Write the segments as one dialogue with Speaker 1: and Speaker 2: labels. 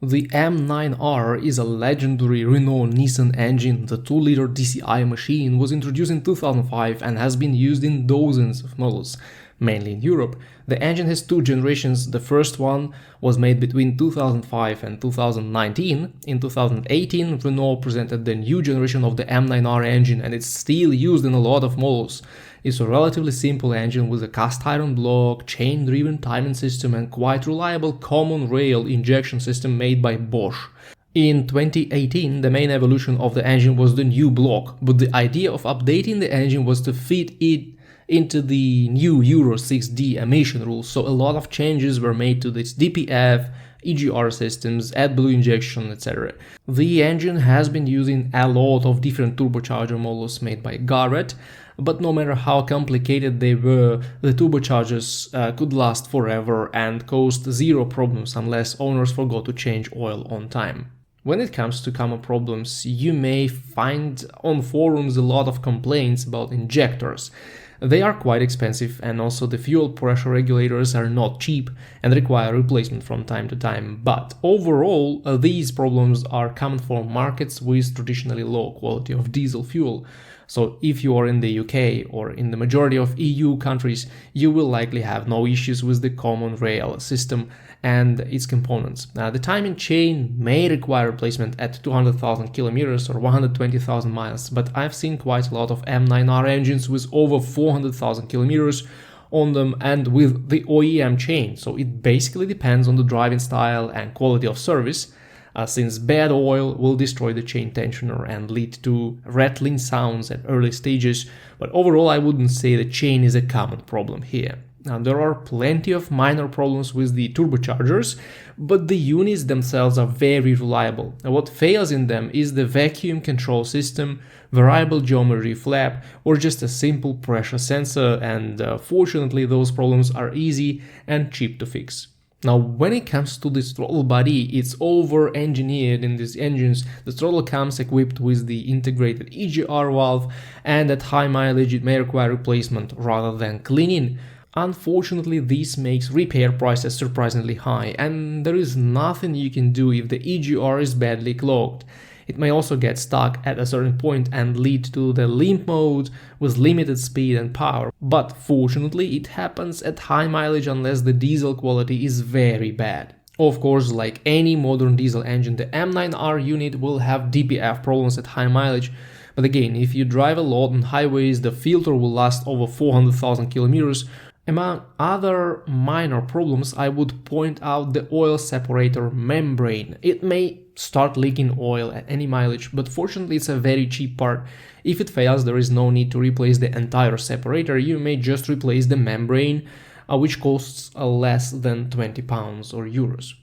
Speaker 1: The M9R is a legendary Renault Nissan engine. The 2-liter dCI machine was introduced in 2005 and has been used in dozens of models, mainly in Europe. The engine has two generations. The first one was made between 2005 and 2019. In 2018, Renault presented the new generation of the M9R engine, and it's still used in a lot of models. It's a relatively simple engine with a cast iron block, chain-driven timing system and quite reliable common rail injection system made by Bosch. In 2018, the main evolution of the engine was the new block, but the idea of updating the engine was to fit it into the new Euro 6D emission rules, so a lot of changes were made to its DPF, EGR systems, AdBlue injection, etc. The engine has been used in a lot of different turbocharger models made by Garrett, but no matter how complicated they were, the turbochargers could last forever and caused zero problems unless owners forgot to change oil on time. When it comes to common problems, you may find on forums a lot of complaints about injectors. They are quite expensive, and also the fuel pressure regulators are not cheap and require replacement from time to time. But overall, these problems are common for markets with traditionally low quality of diesel fuel. So if you are in the UK or in the majority of EU countries, you will likely have no issues with the common rail system and its components. Now, the timing chain may require replacement at 200,000 kilometers or 120,000 miles, but I've seen quite a lot of M9R engines with over 400,000 kilometers on them and with the OEM chain, so it basically depends on the driving style and quality of service. Since bad oil will destroy the chain tensioner and lead to rattling sounds at early stages, but overall I wouldn't say the chain is a common problem here. Now, there are plenty of minor problems with the turbochargers, but the units themselves are very reliable. Now, what fails in them is the vacuum control system, variable geometry flap, or just a simple pressure sensor, and fortunately those problems are easy and cheap to fix. Now, when it comes to this throttle body, it's over-engineered in these engines. The throttle comes equipped with the integrated EGR valve, and at high mileage it may require replacement rather than cleaning. Unfortunately, this makes repair prices surprisingly high, and there is nothing you can do if the EGR is badly clogged. It may also get stuck at a certain point and lead to the limp mode with limited speed and power, but fortunately it happens at high mileage unless the diesel quality is very bad. Of course, like any modern diesel engine, the M9R unit will have DPF problems at high mileage, but again, if you drive a lot on highways, the filter will last over 400,000 kilometers. Among other minor problems, I would point out the oil separator membrane. It may start leaking oil at any mileage, but fortunately it's a very cheap part. If it fails, there is no need to replace the entire separator. You may just replace the membrane, which costs less than 20 pounds or euros.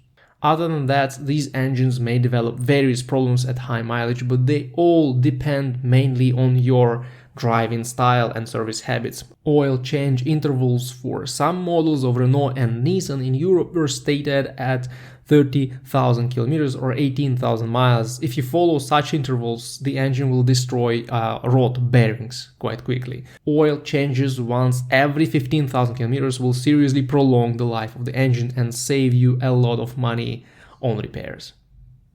Speaker 1: Other than that, these engines may develop various problems at high mileage, but they all depend mainly on your driving style and service habits. Oil change intervals for some models of Renault and Nissan in Europe were stated at 30,000 kilometers or 18,000 miles. If you follow such intervals, the engine will destroy rod bearings quite quickly. Oil changes once every 15,000 kilometers will seriously prolong the life of the engine and save you a lot of money on repairs.